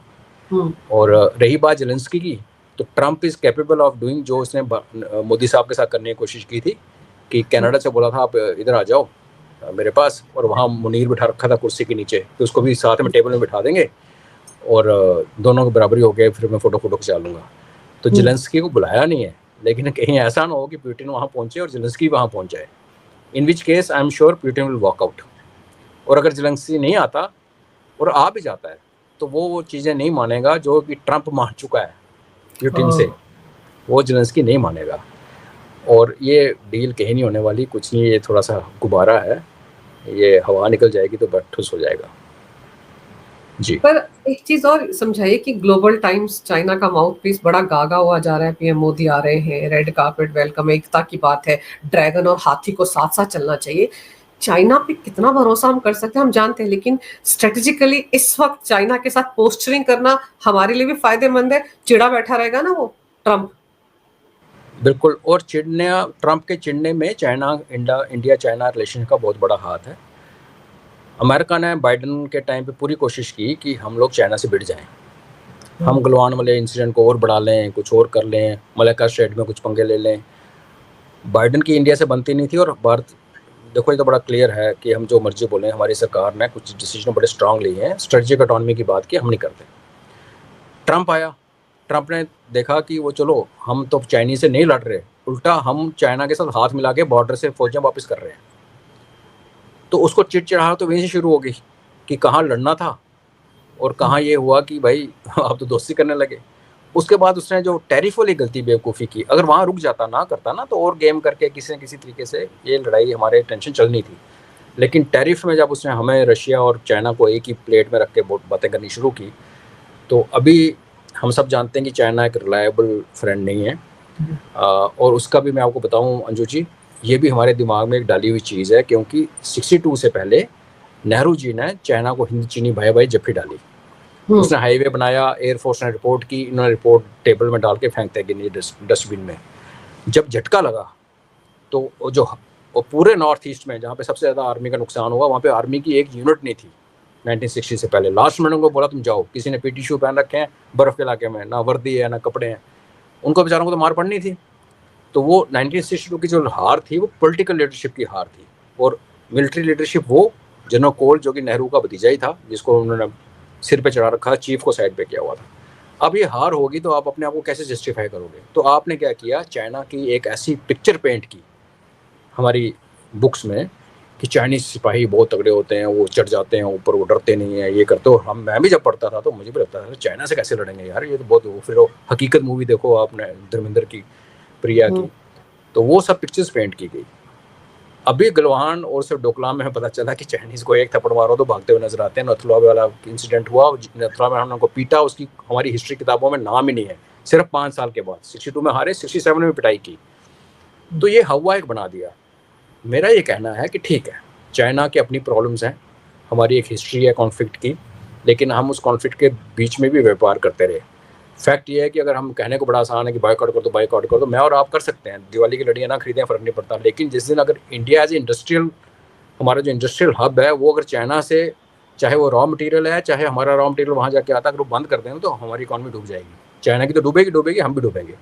और रही बात जेलेंस्की की, तो Trump is capable of doing जो उसने मोदी साहब के साथ करने की कोशिश की थी कि कनाडा से बोला था आप इधर आ जाओ मेरे पास, और वहाँ मुनीर बिठा रखा था कुर्सी के नीचे, तो उसको भी साथ में टेबल में बिठा देंगे और दोनों की बराबरी हो गए, फिर मैं फ़ोटो खिंचा लूँगा। तो जेलेंस्की को बुलाया नहीं है, लेकिन कहीं ऐसा ना हो कि पुतिन वहाँ पहुँचे और जेलेंस्की वहाँ पहुँच जाए, in which case I am sure Putin will walk out. और अगर जेलेंस्की नहीं आता और आ भी जाता है तो वो चीज़ें नहीं मानेगा जो कि ट्रंप मान चुका है पुतिन से, वो जेलेंस्की नहीं मानेगा। और ये डील कहीं नहीं होने वाली, कुछ नहीं, ये थोड़ा सा गुब्बारा है, ये हवा निकल जाएगी तो बठुस हो जाएगा जी। पर एक चीज और समझाइए कि ग्लोबल टाइम्स चाइना का माउथ पीस बड़ा गागा हुआ जा रहा है, पीएम मोदी आ रहे हैं, रेड कार्पेट वेलकम, एकता की बात है, ड्रैगन और हाथी को साथ साथ चलना चाहिए। चाइना पे कितना भरोसा हम कर सकते हैं हम जानते हैं, लेकिन स्ट्रेटेजिकली इस वक्त चाइना के साथ पोस्चरिंग करना हमारे लिए भी फायदेमंद है। चिड़ा बैठा रहेगा ना वो ट्रंप। बिल्कुल, और ट्रंप के चिढ़ने में इंडिया चाइना रिलेशन का बहुत बड़ा हाथ है। अमेरिका ने बाइडन के टाइम पे पूरी कोशिश की कि हम लोग चाइना से भिड़ जाएं, हम गलवान वाले इंसिडेंट को और बढ़ा लें, कुछ और कर लें, मलाक्का स्ट्रेट में कुछ पंगे ले लें। बाइडन की इंडिया से बनती नहीं थी, और भारत देखो ये तो बड़ा क्लियर है कि हम जो मर्जी बोलें, हमारी सरकार ने कुछ डिसीजन बड़े स्ट्रांग लिए हैं, स्ट्रेटेजिक ऑटोनॉमी की बात की हम नहीं करते। ट्रंप आया, ट्रंप ने देखा कि वो चलो हम तो चाइनीज से नहीं लड़ रहे, उल्टा हम चाइना के साथ हाथ मिला के बॉर्डर से फौजें वापस कर रहे हैं। तो उसको चिड़चिड़ाहट तो वहीं से शुरू हो गई कि कहाँ लड़ना था और कहाँ ये हुआ कि भाई आप तो दोस्ती करने लगे। उसके बाद उसने जो टैरिफ वाली गलती बेवकूफ़ी की, अगर वहाँ रुक जाता ना करता ना, तो और गेम करके किसी न किसी तरीके से ये लड़ाई हमारे टेंशन चलनी थी। लेकिन टैरिफ में जब उसने हमें रशिया और चाइना को एक ही प्लेट में रख के बातें करनी शुरू की, तो अभी हम सब जानते हैं कि चाइना एक रिलायबल फ्रेंड नहीं है। और उसका भी मैं आपको बताऊं अंजू जी, ये भी हमारे दिमाग में एक डाली हुई चीज़ है, क्योंकि 62 से पहले नेहरू जी ने चाइना को हिंद चीनी भाई भाई जफ्फी डाली। उसने हाईवे बनाया, एयरफोर्स ने रिपोर्ट की, इन्होंने रिपोर्ट टेबल में डाल के फेंकते गए डस्टबिन में। जब झटका लगा तो पूरे नॉर्थ ईस्ट में जहाँ पे सबसे ज़्यादा आर्मी का नुकसान हुआ, वहाँ पे आर्मी की एक यूनिट नहीं थी 1960 से पहले। लास्ट मिनट उनको बोला तुम जाओ, किसी ने पीटी शू पहन रखे हैं बर्फ के इलाके में, ना वर्दी है ना कपड़े हैं, उनको बेचारों को तो मार पड़नी थी। तो वो 1962 की जो हार थी वो पॉलिटिकल लीडरशिप की हार थी, और मिलिट्री लीडरशिप वो जनरल कोल जो कि नेहरू का भतीजा ही था, जिसको उन्होंने सिर पे चढ़ा रखा, चीफ को साइड पे किया हुआ था। अब ये हार होगी तो आप अपने आप को कैसे जस्टिफाई करोगे? तो आपने क्या किया, चाइना की एक ऐसी पिक्चर पेंट की हमारी बुक्स में कि चाइनीज सिपाही बहुत तगड़े होते हैं, वो चढ़ जाते हैं ऊपर, वो डरते नहीं है, ये करते हो। मैं भी जब पढ़ता था तो मुझे भी लगता था चाइना से कैसे लड़ेंगे यार, ये तो बहुत। फिर वो हकीकत मूवी देखो आपने, धर्मेंद्र की, प्रिया की, तो वो सब पिक्चर्स पेंट की गई। अभी गलवान और सिर्फ डोकलाम में हमें पता चला कि चाइनीज को एक थप्पड़ मारो तो भागते हुए नजर आते हैं। नथुला वाला इंसिडेंट हुआ, नथुला में हमने को पीटा, उसकी हमारी हिस्ट्री किताबों में नाम ही नहीं है। सिर्फ 5 साल के बाद 62 में हारे, 67 में पिटाई की। तो ये हवा एक बना दिया। मेरा ये कहना है कि ठीक है, चाइना की अपनी प्रॉब्लम्स हैं, हमारी एक हिस्ट्री है कॉन्फ्लिक्ट की, लेकिन हम उस कॉन्फ्लिक्ट के बीच में भी व्यापार करते रहे। फैक्ट ये है कि अगर हम कहने को बड़ा आसान है कि बाइकआउट कर दो, बाइकआउट कर दो, मैं और आप कर सकते हैं, दिवाली की लड़ियाँ ना खरीदें, फ़र्क नहीं पड़ता। लेकिन जिस दिन अगर इंडिया एज इंडस्ट्रियल, हमारा जो इंडस्ट्रियल हब है वो अगर चाइना से, चाहे वो रॉ मटेरियल है, चाहे हमारा रॉ मटेरियल वहाँ जाके आता है, अगर वो बंद कर दें तो हमारी इकॉनमी डूब जाएगी। चाइना की तो डूबेगी, हम भी डूबेंगे।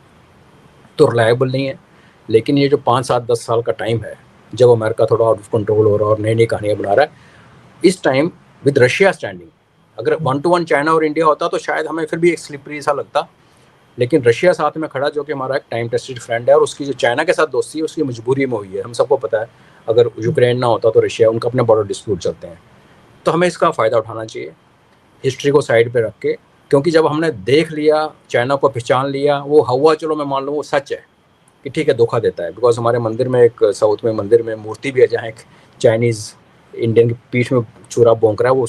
तो रिलायबल नहीं है। लेकिन ये जो 5, 7, 10 साल का टाइम है, जब अमेरिका थोड़ा आउट ऑफ कंट्रोल हो रहा है और नई नई कहानियाँ बना रहा है, इस टाइम विद रशिया स्टैंडिंग, अगर 1 to 1 चाइना और इंडिया होता तो शायद हमें फिर भी एक स्लिपरी सा लगता। लेकिन रशिया साथ में खड़ा, जो कि हमारा एक टाइम टेस्टेड फ्रेंड है, और उसकी जो चाइना के साथ दोस्ती है उसकी मजबूरी में हुई है, हम सबको पता है। अगर यूक्रेन ना होता तो रशिया, उनका अपने बॉर्डर डिस्प्यूट चलते हैं। तो हमें इसका फ़ायदा उठाना चाहिए, हिस्ट्री को साइड पे रख के, क्योंकि जब हमने देख लिया, चाइना को पहचान लिया, वो हवा, चलो मैं मान लूँ वो सच है कि ठीक है धोखा देता है। बिकॉज हमारे मंदिर में, एक साउथ में मंदिर में मूर्ति भी है जहाँ एक चाइनीज़ इंडियन की पीठ में चूरा भोंक रहा है, वो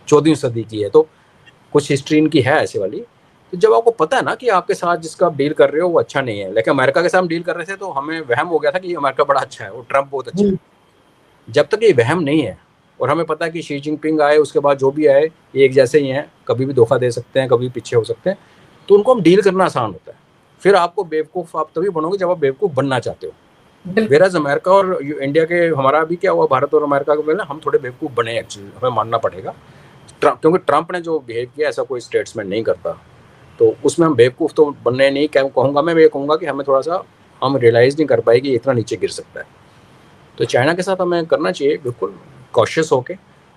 14वीं सदी की है। तो कुछ हिस्ट्री इनकी है ऐसे वाली। तो जब आपको पता है ना कि आपके साथ जिसका आप डील कर रहे हो वो अच्छा नहीं है, लेकिन अमेरिका के साथ हम डील कर रहे थे तो हमें वहम हो गया था कि अमेरिका बड़ा अच्छा है, वो ट्रंप बहुत अच्छा है। जब तक ये वहम नहीं है, और हमें पता है कि शी जिनपिंग आए, उसके बाद जो भी आए ये एक जैसे ही हैं, कभी भी धोखा दे सकते हैं, कभी पीछे हो सकते हैं, तो उनको हम डील करना आसान होता है। फिर आपको बेवकूफ़ आप तभी बनोगे जब आप बेवकूफ़ बनना चाहते हो। वेराज अमेरिका और इंडिया के, हमारा अभी क्या हुआ, भारत और अमेरिका के में हम थोड़े बेवकूफ़ बने एक्चुअली, हमें मानना पड़ेगा। क्योंकि ट्रंप ने जो बिहेव किया ऐसा कोई स्टेट्समैन नहीं करता, तो उसमें हम बेवकूफ़ तो बनने नहीं कहूँगा मैं ये कहूँगा कि हमें थोड़ा सा, हम रियलाइज़ नहीं कर पाए कि इतना नीचे गिर सकता है। तो चाइना के साथ हमें करना चाहिए बिल्कुल कॉशियस होके।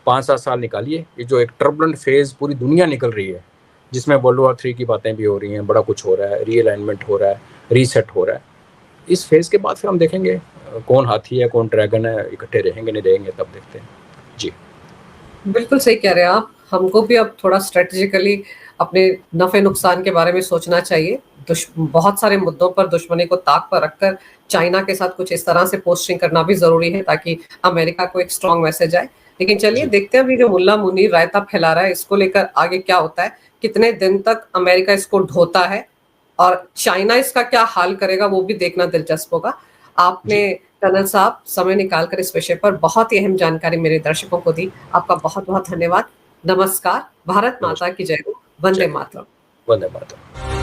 5-7 साल निकालिए, ये जो एक टर्बुलेंट फेज़ पूरी दुनिया निकल रही है, जिसमें वर्ल्ड वॉर 3 की बातें भी हो रही हैं, बड़ा कुछ हो रहा है, रीअलाइनमेंट हो रहा है, रीसेट हो रहा है। इस फेज़ के बाद फिर हम देखेंगे कौन हाथी है कौन ड्रैगन है, इकट्ठे रहेंगे नहीं रहेंगे, तब देखते हैं। जी बिल्कुल सही कह रहे हैं आप। हमको भी अब थोड़ा स्ट्रेटेजिकली अपने नफे नुकसान के बारे में सोचना चाहिए। बहुत सारे मुद्दों पर दुश्मनी को ताक पर रखकर चाइना के साथ कुछ इस तरह से पोस्टिंग करना भी जरूरी है, ताकि अमेरिका को एक स्ट्रांग मैसेज आए। लेकिन चलिए देखते हैं अभी जो मुल्ला मुनीर रायता फैला रहा है, इसको लेकर आगे क्या होता है, कितने दिन तक अमेरिका इसको ढोता है और चाइना इसका क्या हाल करेगा, वो भी देखना दिलचस्प होगा। आपने टनल साहब समय निकालकर इस विषय पर बहुत ही अहम जानकारी मेरे दर्शकों को दी। आपका बहुत बहुत धन्यवाद। नमस्कार। भारत माता की जय हो। वंदे मातरम। वंदे मातरम।